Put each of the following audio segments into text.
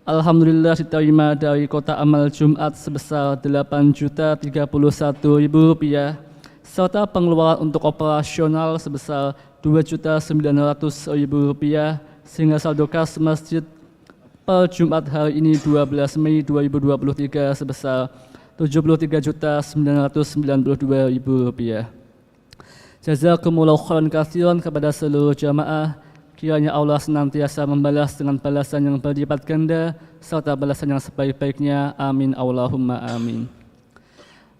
Alhamdulillah diterima dari Kota Amal Jumat sebesar Rp8.031.000 serta pengeluaran untuk operasional sebesar Rp2.900.000 sehingga saldo kas masjid per Jumat hari ini 12 Mei 2023 sebesar Rp73.992.000. Jazakumullahu khairan katsiran kepada seluruh jamaah. Kiranya Allah senantiasa membalas dengan balasan yang berlipat ganda serta balasan yang sebaik-baiknya. Amin Allahumma amin.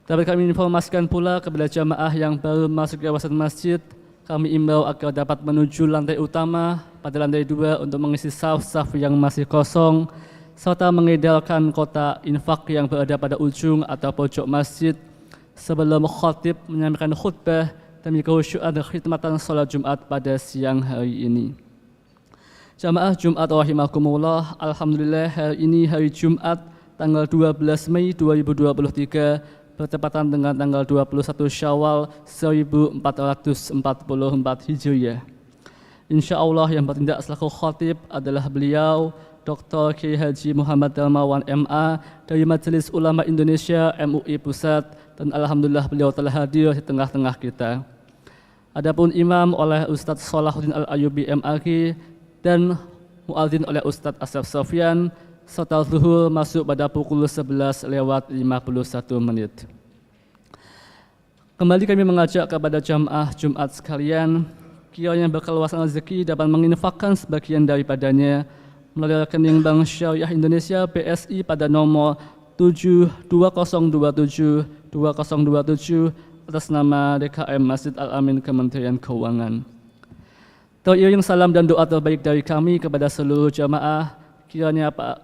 Dapat kami informasikan pula kepada jamaah yang baru masuk kawasan masjid, kami imbau agar dapat menuju lantai utama pada lantai 2 untuk mengisi saf-saf yang masih kosong serta mengedarkan kotak infak yang berada pada ujung atau pojok masjid sebelum khatib menyampaikan khutbah demi khusyuan dan khidmatan salat Jumat pada siang hari ini. Jamaah Jumat rahimakumullah, alhamdulillah hari ini hari Jumat tanggal 12 Mei 2023 bertepatan dengan tanggal 21 Syawal 1444 Hijriah. Insya Allah yang bertindak selaku khatib adalah beliau Dr. Kiai Haji Muhammad Darmawan MA dari Majelis Ulama Indonesia MUI Pusat, dan alhamdulillah beliau telah hadir di tengah-tengah kita. Adapun imam oleh Ustadz Salahuddin Al-Ayubi MAG dan muadzin oleh Ustadz Ashraf Sofyan, serta zuhur masuk pada pukul 11:51. Kembali kami mengajak kepada jamaah Jumat sekalian, kiranya berkeluasan rezeki dapat menginfakkan sebagian daripadanya melalui rekening Bank Syariah Indonesia BSI pada nomor 72027 atas nama DKM Masjid Al-Amin Kementerian Keuangan. Teriring salam dan doa terbaik dari kami kepada seluruh jamaah, kiranya apa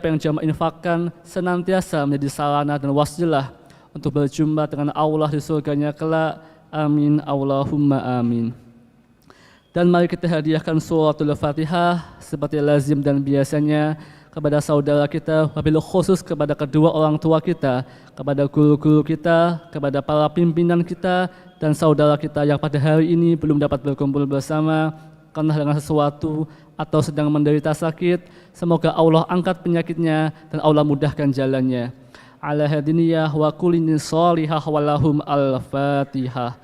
yang jamaah infakkan senantiasa menjadi sarana dan wasilah untuk berjumpa dengan Allah di surganya kelak. Amin Allahumma amin. Dan mari kita hadiahkan suratul Fatihah seperti lazim dan biasanya kepada saudara kita, wabil khusus kepada kedua orang tua kita, kepada guru-guru kita, kepada para pimpinan kita, dan saudara kita yang pada hari ini belum dapat berkumpul bersama karena dengan sesuatu atau sedang menderita sakit. Semoga Allah angkat penyakitnya dan Allah mudahkan jalannya. Ala hadiniyah wa kulinin sholihah walahum al-fatihah.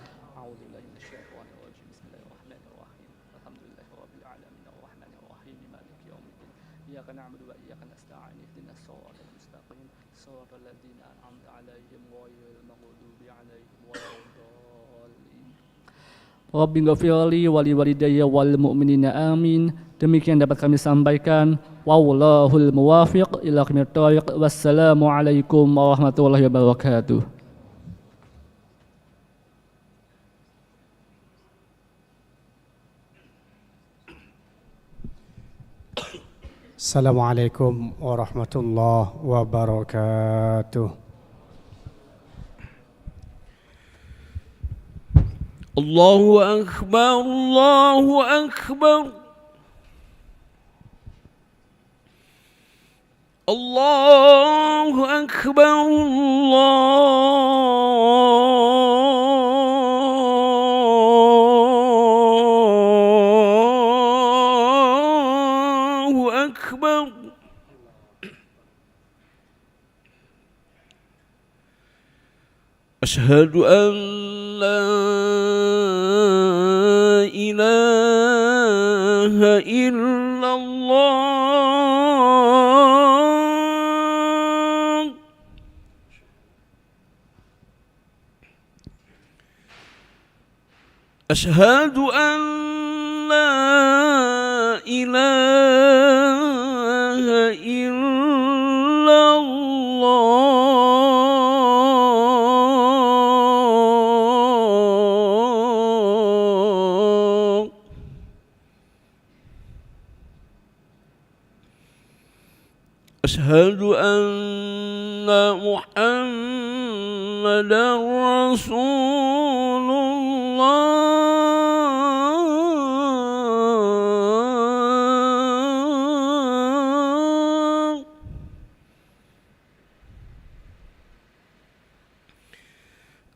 Rabbi ghafirli wali walidayya wal mu'minina amin. Demikian dapat kami sampaikan. Wallahul muwafiq ila aqwamit thoriq. Wassalamu alaikum warahmatullahi wabarakatuh. Assalamualaikum warahmatullahi wabarakatuh. Allahu Akbar, Allahu Akbar. Allahu Akbar, Allahu Akbar. Asyhadu an la ilaha illallah. Asyhadu an la ilaha illallah. Asyhadu anna Muhammadar Rasulullah.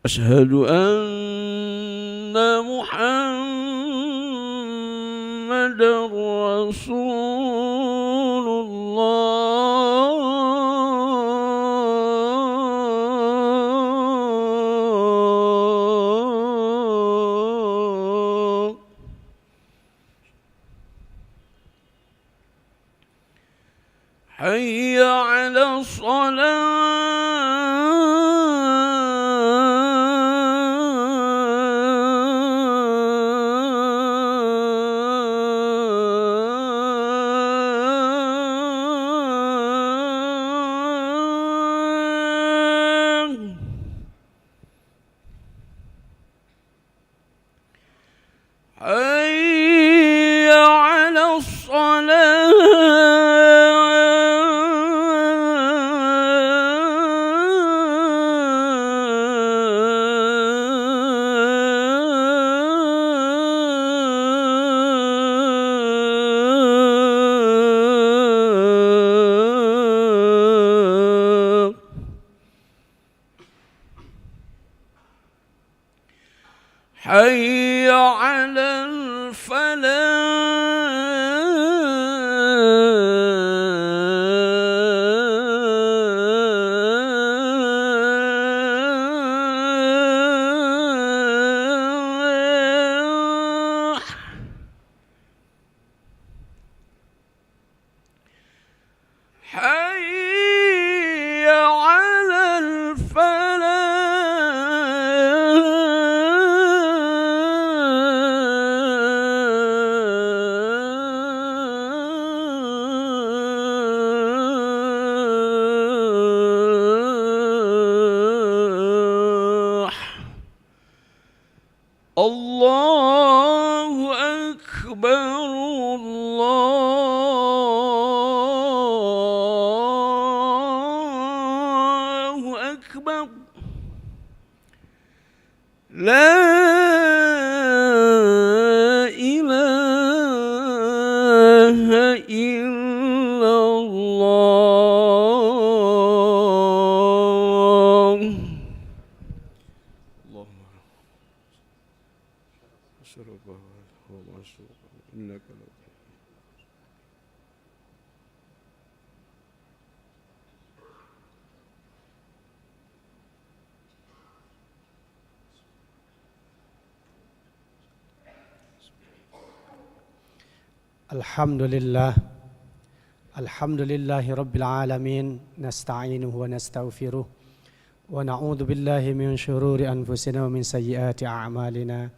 Asyhadu anna Muhammadar Rasulullah. حي على الصلاة حي على الصلاة حي على الفلاح حي على الفلاح الله أكبر الله أكبر لا إله إلا الله اللهم أشربه ومشروبه إنك لا Alhamdulillah Rabbil Alamin, nasta'inuhu wa nastaghfiruh wa na'udzu billahi min syururi anfusina wa min sayyiati a'malina.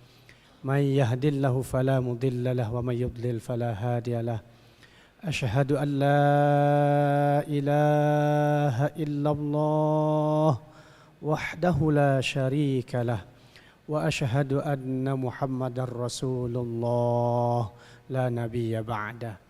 Man yahdihillahu fala mudilla lahu wa man yudlil fala hadiya lahu. Asyhadu an la ilaha illallah wahdahu la syarika lah wa asyhadu anna Muhammadar Rasulullah la nabiyya ba'da.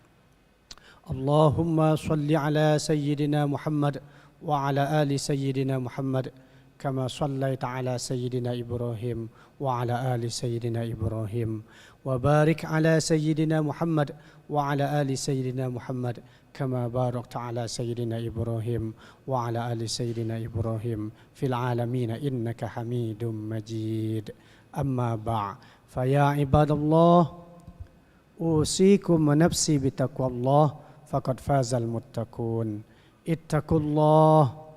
Allahumma salli ala sayyidina Muhammad wa ala ali sayyidina Muhammad kama sallaita ala sayyidina Ibrahim wa ala ali sayyidina Ibrahim wa barik ala sayyidina Muhammad wa ala ali sayyidina Muhammad kama barakta ala sayyidina Ibrahim wa ala ali sayyidina Ibrahim fil alamin innaka Hamidum Majid. Amma ba' fa ya ibadallah usikum wa nafsi bitaqwallah faqad fazal muttaqun. Ittaqullah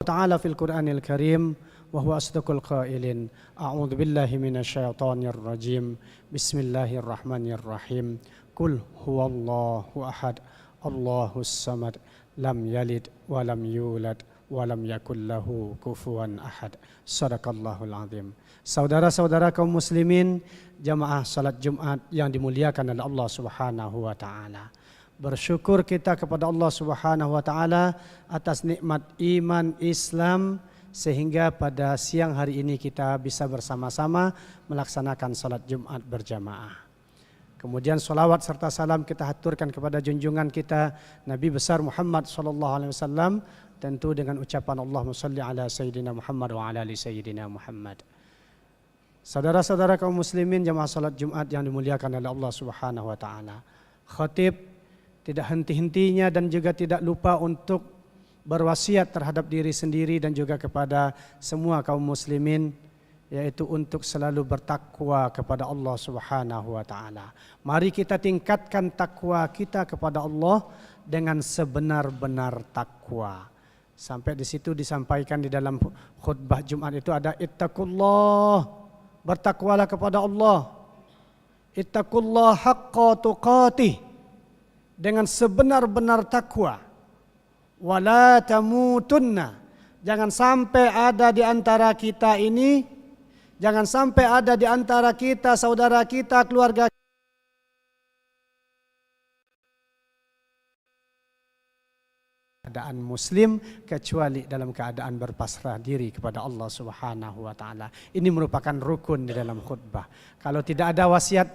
ta'ala fil Qur'anil Karim wa huwa asdaqul qailin. A'udzu billahi minasyaitonir rajim. Bismillahirrahmanirrahim. Qul huwallahu ahad, Allahus samad, lam yalid wa lam yulad wa lam yakul lahu kufuwan ahad. Shadaqallahul azim. Saudara-saudara kaum muslimin, jamaah salat Jumat yang dimuliakan oleh Allah Subhanahu wa taala. Bersyukur kita kepada Allah Subhanahu wa taala atas nikmat iman Islam sehingga pada siang hari ini kita bisa bersama-sama melaksanakan salat Jumat berjamaah. Kemudian salawat serta salam kita haturkan kepada junjungan kita Nabi besar Muhammad sallallahu alaihi wasallam, tentu dengan ucapan Allahumma shalli ala sayyidina Muhammad wa ala ali sayyidina Muhammad. Saudara-saudara kaum muslimin, jamaah salat Jumat yang dimuliakan oleh Allah Subhanahu wa taala. Khatib tidak henti-hentinya dan juga tidak lupa untuk berwasiat terhadap diri sendiri dan juga kepada semua kaum muslimin, yaitu untuk selalu bertakwa kepada Allah Subhanahu wa taala. Mari kita tingkatkan takwa kita kepada Allah dengan sebenar-benar takwa. Sampai di situ disampaikan di dalam khutbah Jumat itu ada ittaqullah bertakwalah kepada Allah. Ittaqullah haqqa tuqatih, dengan sebenar-benar takwa. Wala tamutunna, jangan sampai ada di antara kita ini, jangan sampai ada di antara kita, saudara kita, keluarga keadaan muslim kecuali dalam keadaan berpasrah diri kepada Allah Subhanahu wa taala. Ini merupakan rukun di dalam khutbah. Kalau tidak ada wasiat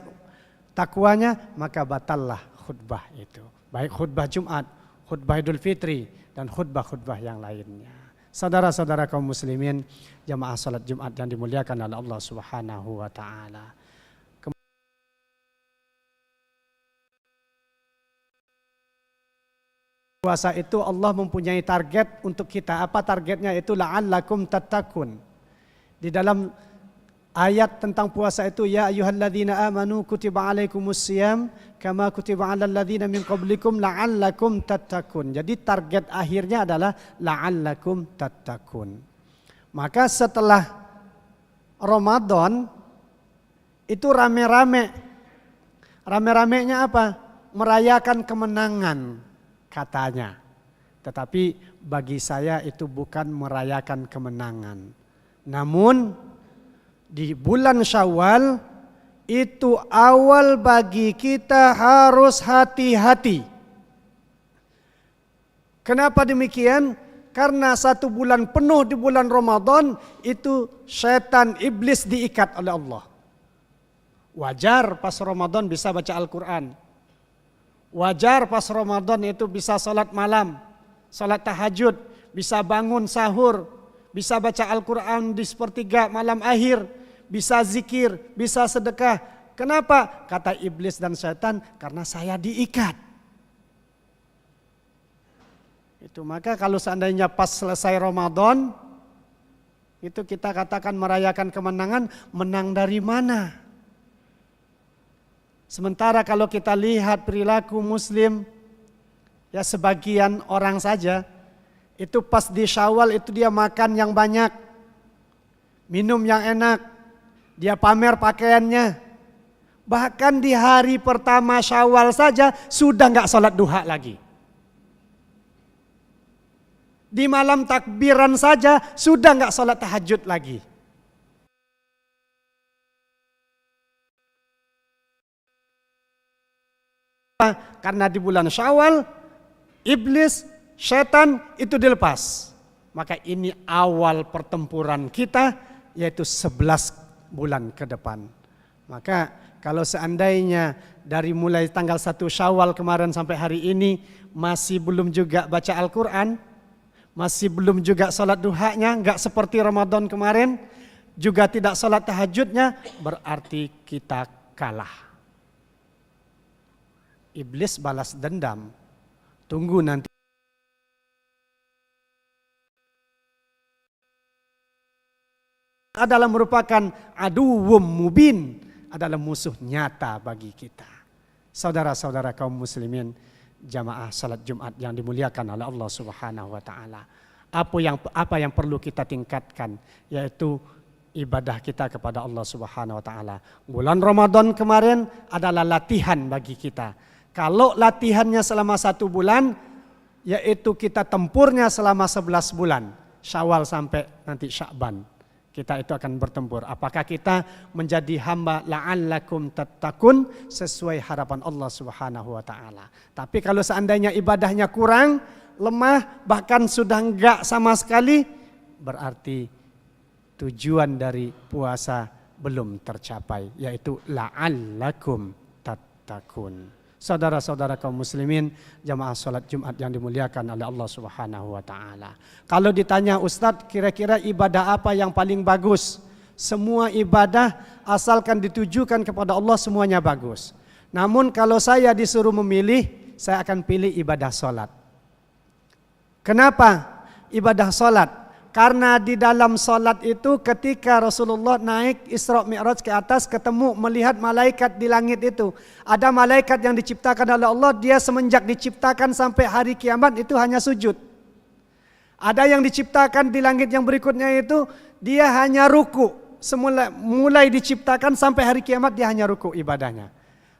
takwanya, maka batallah khutbah itu. Baik khutbah Jumat, khutbah Idul Fitri, dan khutbah-khutbah yang lainnya. Saudara-saudara kaum muslimin, jamaah salat Jumat yang dimuliakan oleh Allah Subhanahu wa taala. Puasa itu Allah mempunyai target untuk kita. Apa targetnya? Itu la'allakum tattaqun. Di dalam ayat tentang puasa itu, ya ayyuhalladzina amanu kutiba alaikumusiyam kama kutiba alal ladzina min qablikum la'allakum tattaqun. Jadi target akhirnya adalah la'allakum tattaqun. Maka setelah Ramadan itu rame-rame. Rame-ramenya apa? Merayakan kemenangan katanya. Tetapi bagi saya itu bukan merayakan kemenangan. Namun di bulan Syawal itu awal bagi kita harus hati-hati. Kenapa demikian? Karena 1 bulan penuh di bulan Ramadan itu setan iblis diikat oleh Allah. Wajar pas Ramadan bisa baca Al-Quran. Wajar pas Ramadan itu bisa salat malam, salat tahajud, bisa bangun sahur, bisa baca Al-Quran di sepertiga malam akhir, bisa zikir, bisa sedekah. Kenapa? Kata iblis dan setan, karena saya diikat. Itu maka kalau seandainya pas selesai Ramadan, itu kita katakan merayakan kemenangan, menang dari mana? Sementara kalau kita lihat perilaku muslim, ya sebagian orang saja, itu pas di Syawal itu dia makan yang banyak, minum yang enak, dia pamer pakaiannya. Bahkan di hari pertama Syawal saja sudah nggak sholat duha lagi. Di malam takbiran saja sudah nggak sholat tahajud lagi. Karena di bulan Syawal iblis, setan itu dilepas. Maka ini awal pertempuran kita, yaitu 11 bulan ke depan. Maka kalau seandainya dari mulai tanggal 1 Syawal kemarin sampai hari ini masih belum juga baca Al-Quran, masih belum juga salat duhanya, enggak seperti Ramadan kemarin, juga tidak salat tahajudnya, berarti kita kalah. Iblis balas dendam. Tunggu nanti. Adalah merupakan aduwwum mubin, adalah musuh nyata bagi kita. Saudara-saudara kaum muslimin, jamaah salat Jumat yang dimuliakan oleh Allah Subhanahu wa taala. Apa yang perlu kita tingkatkan, yaitu ibadah kita kepada Allah Subhanahu wa taala. Bulan Ramadan kemarin adalah latihan bagi kita. Kalau latihannya selama 1 bulan, yaitu kita tempurnya selama 11 bulan. Syawal sampai nanti Sya'ban. Kita itu akan bertempur. Apakah kita menjadi hamba la'allakum tattaqun sesuai harapan Allah Subhanahu wa taala. Tapi kalau seandainya ibadahnya kurang, lemah, bahkan sudah enggak sama sekali, berarti tujuan dari puasa belum tercapai, yaitu la'allakum tattaqun. Saudara-saudara kaum muslimin, jamaah salat Jumat yang dimuliakan oleh Allah Subhanahu wa taala. Kalau ditanya Ustadz, kira-kira ibadah apa yang paling bagus? Semua ibadah asalkan ditujukan kepada Allah semuanya bagus. Namun kalau saya disuruh memilih, saya akan pilih ibadah salat. Kenapa ibadah salat? Karena di dalam salat itu ketika Rasulullah naik Isra Mi'raj ke atas, ketemu melihat malaikat di langit itu. Ada malaikat yang diciptakan oleh Allah, dia semenjak diciptakan sampai hari kiamat itu hanya sujud. Ada yang diciptakan di langit yang berikutnya itu dia hanya ruku mulai diciptakan sampai hari kiamat dia hanya ruku ibadahnya.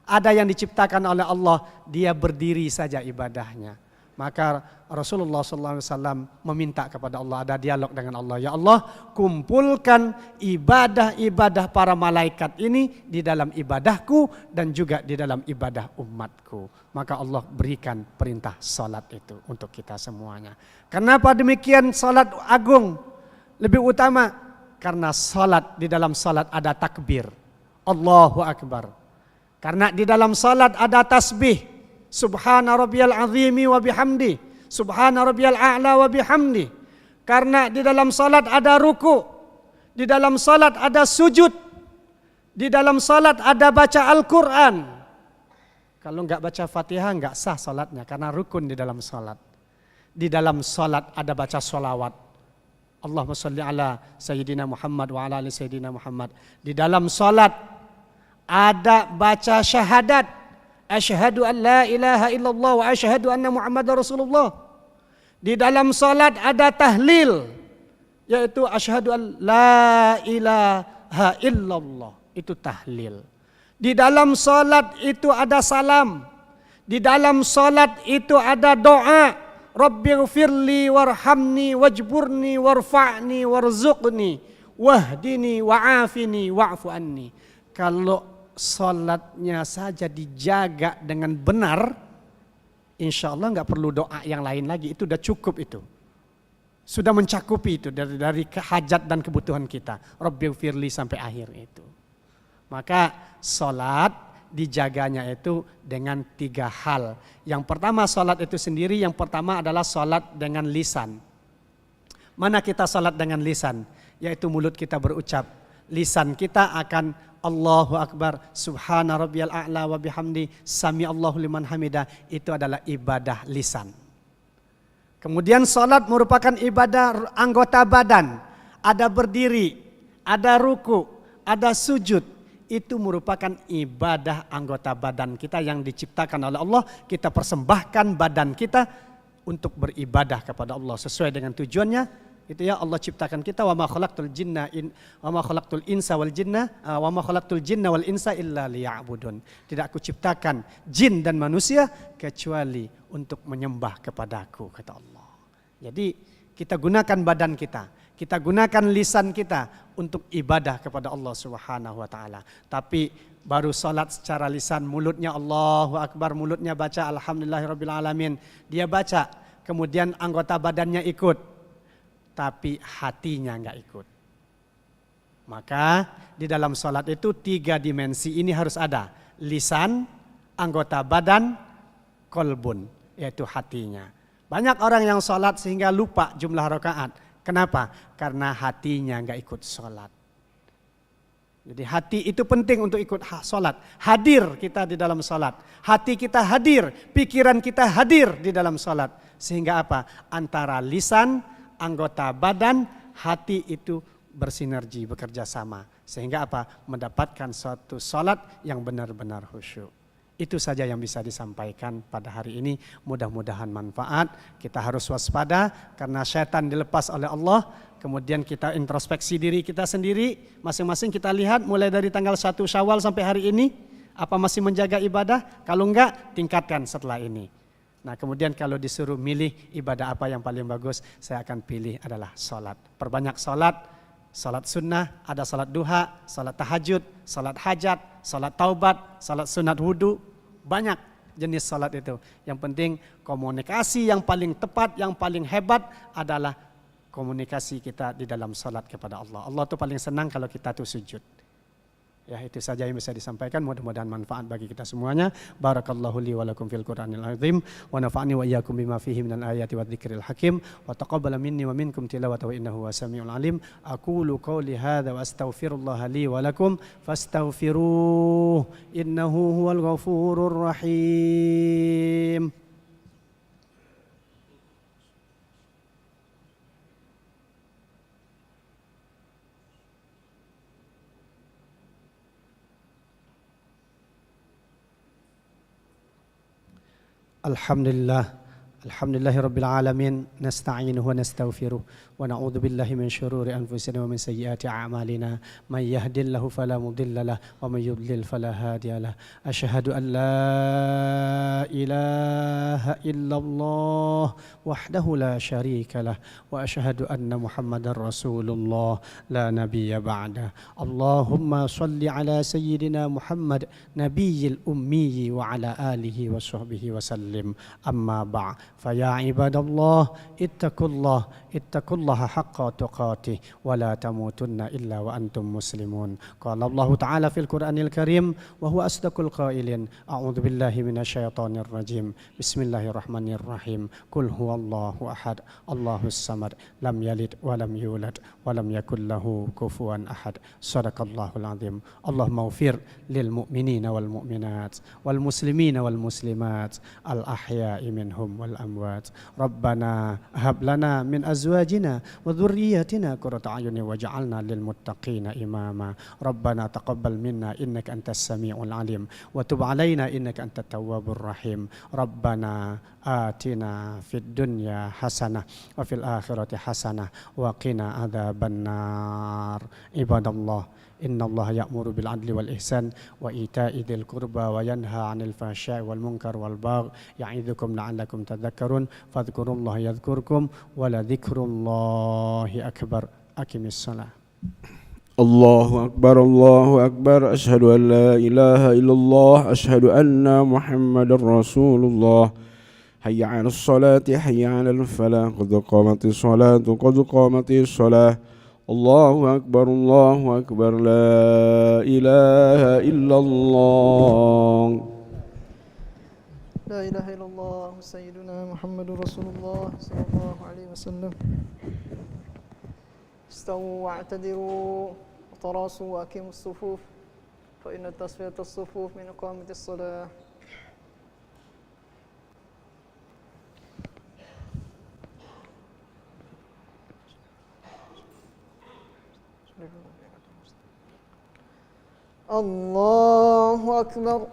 Ada yang diciptakan oleh Allah, dia berdiri saja ibadahnya. Maka Rasulullah SAW meminta kepada Allah, ada dialog dengan Allah. Ya Allah, kumpulkan ibadah-ibadah para malaikat ini di dalam ibadahku dan juga di dalam ibadah umatku. Maka Allah berikan perintah salat itu untuk kita semuanya. Kenapa demikian salat agung lebih utama? Karena salat, di dalam salat ada takbir. Allahu Akbar. Karena di dalam salat ada tasbih. Subhana rabbiyal azimi wa bihamdi. Subhana rabbiyal a'la wa bihamdi. Karena di dalam salat ada ruku. Di dalam salat ada sujud. Di dalam salat ada baca Al-Quran. Kalau enggak baca Fatihah enggak sah salatnya, karena rukun di dalam salat. Di dalam salat ada baca sholawat. Allahumma salli ala Sayyidina Muhammad wa ala ali Sayyidina Muhammad. Di dalam salat ada baca syahadat. Asyhadu an la ilaha illallah wa asyhadu anna Muhammadar Rasulullah. Di dalam salat ada tahlil, yaitu asyhadu an la ilaha illallah, itu tahlil. Di dalam salat itu ada salam. Di dalam salat itu ada doa. Rabbighfirli warhamni wajburni warfa'ni warzuqni wahdini wa'afini wa'fu anni. Kalau salatnya saja dijaga dengan benar, insya Allah nggak perlu doa yang lain lagi, itu udah cukup, itu sudah mencakupi itu dari hajat dan kebutuhan kita. Rabbighfirli sampai akhir itu. Maka salat dijaganya itu dengan 3 hal. Yang pertama salat itu sendiri, yang pertama adalah salat dengan lisan. Mana kita salat dengan lisan? Yaitu mulut kita berucap, lisan kita akan Allahu Akbar, Subhana rabbiyal a'la wa bihamdi, Sami Allahu liman hamidah. Itu adalah ibadah lisan. Kemudian salat merupakan ibadah anggota badan. Ada berdiri, ada ruku, ada sujud. Itu merupakan ibadah anggota badan kita yang diciptakan oleh Allah. Kita persembahkan badan kita untuk beribadah kepada Allah sesuai dengan tujuannya. Itu ya, Allah ciptakan kita, wa ma khalaqtul insa wal jinna wa ma khalaqtul jinna wal insa illa liya'budun. Tidak aku ciptakan jin dan manusia kecuali untuk menyembah kepadaku, kata Allah. Jadi kita gunakan badan kita, kita gunakan lisan kita untuk ibadah kepada Allah Subhanahu wa taala. Tapi baru salat secara lisan, mulutnya Allahu Akbar, mulutnya baca alhamdulillahirabbil alamin. Dia baca, kemudian anggota badannya ikut, tapi hatinya enggak ikut. Maka di dalam salat itu 3 dimensi ini harus ada. Lisan, anggota badan, kolbun, yaitu hatinya. Banyak orang yang salat sehingga lupa jumlah rakaat. Kenapa? Karena hatinya enggak ikut salat. Jadi hati itu penting untuk ikut salat. Hadir kita di dalam salat. Hati kita hadir, pikiran kita hadir di dalam salat. Sehingga apa? Antara lisan, anggota badan, hati itu bersinergi, bekerja sama. Sehingga apa? Mendapatkan suatu salat yang benar-benar khusyuk. Itu saja yang bisa disampaikan pada hari ini. Mudah-mudahan manfaat. Kita harus waspada karena syaitan dilepas oleh Allah. Kemudian kita introspeksi diri kita sendiri. Masing-masing kita lihat mulai dari tanggal 1 Syawal sampai hari ini. Apa masih menjaga ibadah? Kalau enggak, tingkatkan setelah ini. Nah, kemudian kalau disuruh milih ibadah apa yang paling bagus, saya akan pilih adalah salat. Perbanyak salat, salat sunnah, ada salat duha, salat tahajud, salat hajat, salat taubat, salat sunat wudu. Banyak jenis salat itu. Yang penting komunikasi yang paling tepat, yang paling hebat adalah komunikasi kita di dalam salat kepada Allah. Allah itu paling senang kalau kita tuh sujud. Ya, itu saja yang bisa disampaikan. Mudah-mudahan manfaat bagi kita semuanya. Barakallahu li wa lakum fil Qur'anil azim wa nafa'ani wa iyyakum bima fihi minal ayati wadh-dhikril hakim wa taqabbala minni wa minkum tilawatahu innahu wasami'ul alim. Aqulu qawli hadza wa astaghfirullaha li wa lakum fastaghfiruhu innahu huwal ghafurur rahim. Alhamdulillah, الحمد لله رب العالمين نستعينه ونستغفره ونعوذ بالله من شرور أنفسنا ومن سيئات أعمالنا من يهد الله فلا مضل له ومن يضلل فلا هادي له أشهد أن لا إله إلا الله وحده لا شريك له وأشهد أن محمدا رسول الله لا نبي بعده اللهم صل على سيدنا محمد نبي الأمي وعلى آله وصحبه وسلم أما بعد فيا عباد الله اتقوا الله حق تقاته ولا تموتن إلا وأنتم مسلمون قال الله تعالى في القرآن الكريم وهو أصدق القائلين أعوذ بالله من الشيطان الرجيم بسم الله الرحمن الرحيم قل هو الله أحد الله الصمد لم يلد ولم يولد ولم يكن له كفوا أحد صدق الله العظيم اللهم اغفر للمؤمنين والمؤمنات والمسلمين والمسلمات الأحياء منهم والأموات ربنا هب لنا من أزواجنا وذرياتنا قرة أعين واجعلنا للمتقين إماما ربنا تقبل منا إنك أنت السميع العليم وتب علينا إنك أنت التواب الرحيم ربنا آتنا في الدنيا حسنة وفي الآخرة حسنة وقنا عذاب النار عباد الله إن الله يأمر بالعدل والإحسان وإيتاء ذي القربى وينهى عن الفحشاء والمنكر والبغي يعظكم لعلكم تذكرون فاذكروا الله يذكركم ولذكر الله أكبر أقم الصلاة الله أكبر أشهد أن لا إله إلا الله أشهد أن محمد رسول الله حي على الصلاة حي على الفلاح قد قامت الصلاة قد قامت الصلاة الله أكبر لا إله إلا الله لا إله إلا الله سيدنا محمد رسول الله صلى الله عليه وسلم استووا واعتدلوا وتراصوا وأقيموا الصفوف فإن تسوية الصفوف من إقامة الصلاة الله أكبر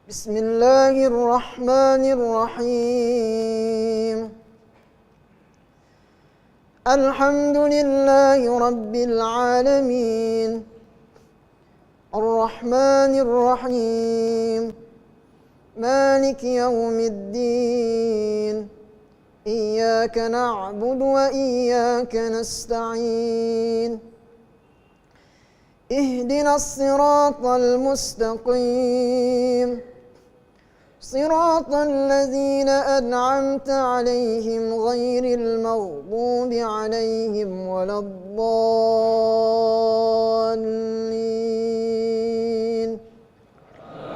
بسم الله الرحمن الرحيم الحمد لله رب العالمين الرحمن الرحيم مالك يوم الدين إياك نعبد وإياك نستعين اهدنا الصراط المستقيم صراط الذين أنعمت عليهم غير المغضوب عليهم ولا الضالين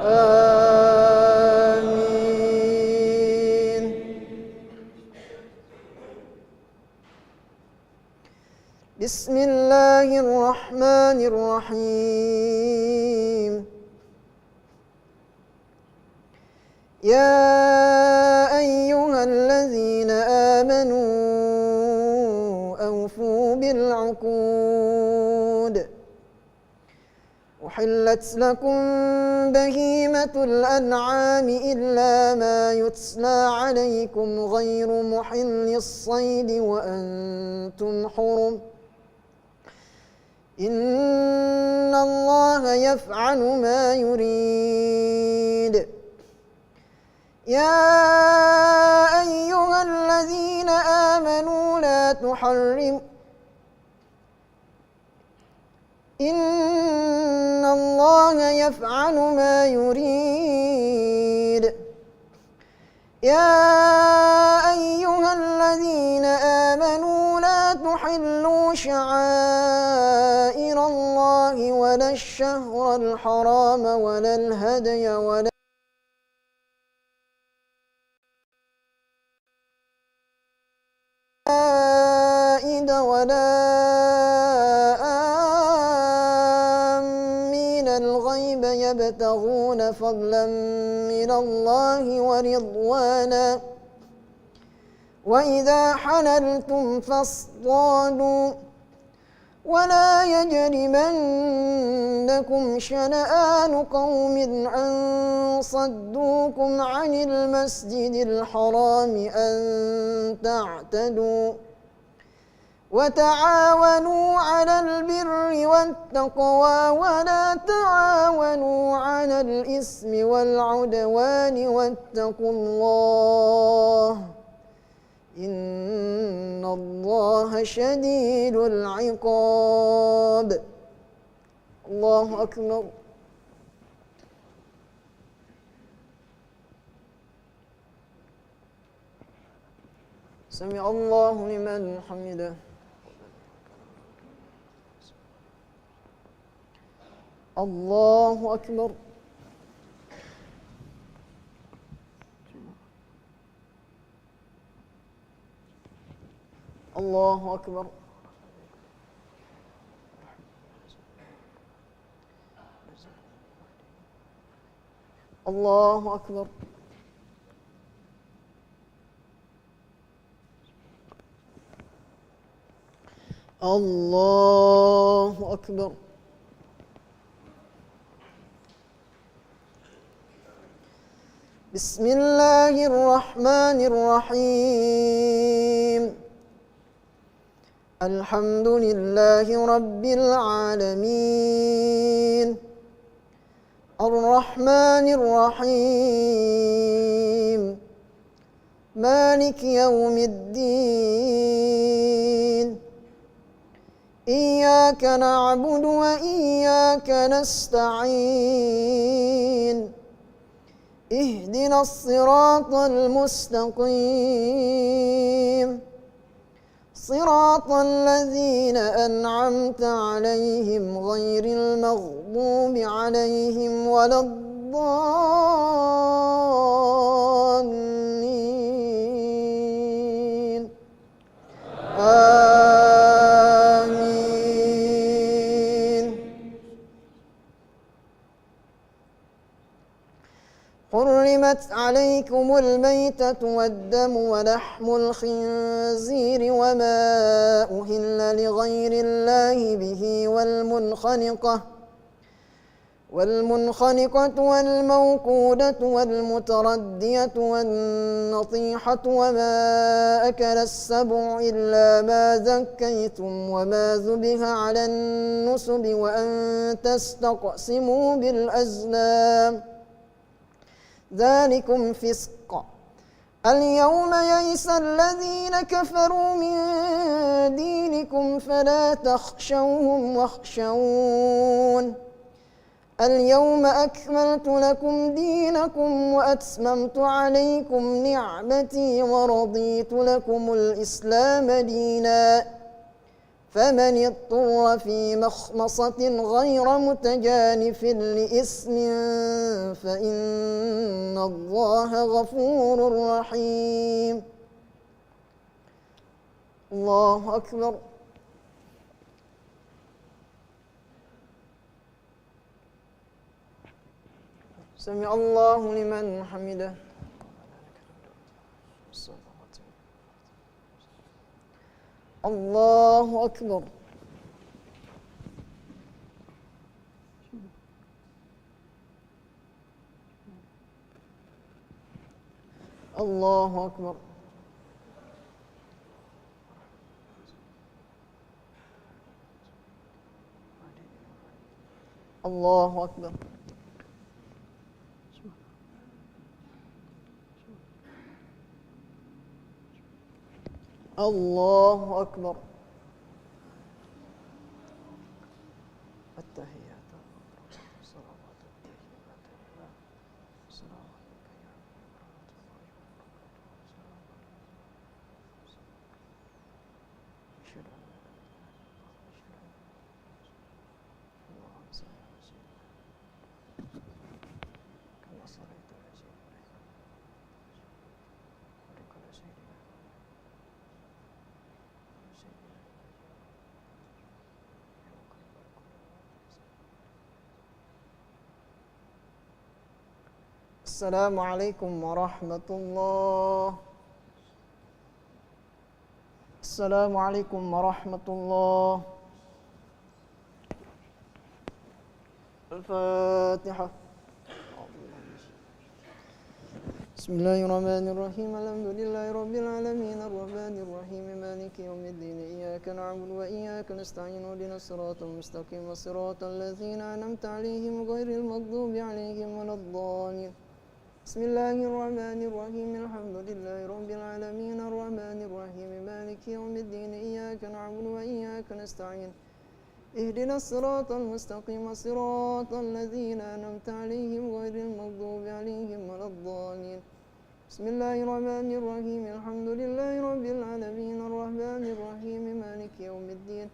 آمين بسم الله الرحمن الرحيم يا أيها الذين آمنوا أوفوا بالعقود أحلت لكم بهيمة الأنعام إلا ما يتلى عليكم غير محل الصيد وأنتم حرم إن الله يفعل ما يريد يا أيها الذين آمنوا لا تحرموا إن الله يفعل ما يريد يا أيها الذين آمنوا لا تحلوا شعائر الله ولا الشهر الحرام ولا الهدي ولا ولا آمين الغيب يبتغون فضلا من الله ورضوانا وإذا حللتم فاصطادوا ولا يجرمنكم شنآن قوم أن صدوكم عن المسجد الحرام أن تعتدوا وتعاونوا على البر والتقوى ولا تعاونوا على الإثم والعدوان واتقوا الله إن الله شديد العقاب. الله أكبر. سمع الله لمن حمده. الله أكبر. الله أكبر. الله أكبر. الله أكبر. بسم الله الرحمن الرحيم. الحمد لله رب العالمين الرحمن الرحيم مالك يوم الدين إياك نعبد وإياك نستعين اهدنا الصراط المستقيم صراط الذين أنعمت عليهم غير المغضوب عليهم ولا الضالين آمين. حرمت عليكم الميتة والدم ولحم الخنزير وما أهل لغير الله به والمنخنقة والموقودة والمتردية والنطيحة وما أكل السبع إلا ما زكيتم وما ذبح على النصب وأن تستقسموا بالأزلام ذلكم فسق. اليوم يئس الذين كفروا من دينكم فلا تخشوهم واخشون اليوم أكملت لكم دينكم وأتممت عليكم نعمتي ورضيت لكم الإسلام دينا فمن اضطر في مخمصة غير متجانف لإثم فإن الله غفور رحيم. الله أكبر. سمع الله لمن حمده. الله أكبر. الله أكبر. الله أكبر. الله أكبر. التحيات الصلوات الطيبات السلام عليك يا أشهد أن لا إله إلا الله اللهم صل على سيدنا كما صليت على سيدنا وبارك على سيدنا Assalamualaikum warahmatullah. Assalamualaikum warahmatullah. Al-Fatihah. Bismillahirrahmanirrahim. Alhamdulillahi rabbil alamin arrahmanir rahim maliki yaumiddin iyyaka na'budu wa iyyaka nasta'in ihdinas siratal mustaqim siratal ladzina an'amta 'alaihim ghairil maghdubi 'alaihim waladdallin. Bismillahirrahmanirrahim. Alhamdulillahi rabbil alamin arrahmanir rahim maliki yaumiddin iyyaka na'budu wa iyyaka nasta'in ihdinas siratal mustaqim siratal ladzina an'amta 'alaihim ghairil maghdubi 'alaihim waladdallin. Bismillahirrahmanirrahim. Alhamdulillahi rabbil alamin arrahmanir rahim maliki yaumiddin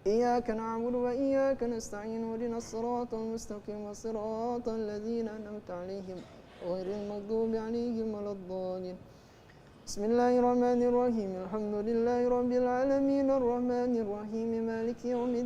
iyyaka na'budu wa iyyaka nasta'in ihdinas siratal mustaqim siratal ladzina an'amta 'alaihim ghairil maghdubi 'alaihim waladdallin. Bismillahirrahmanirrahim. Alhamdulillahi rabbil alamin arrahmanir rahim maliki yaumiddin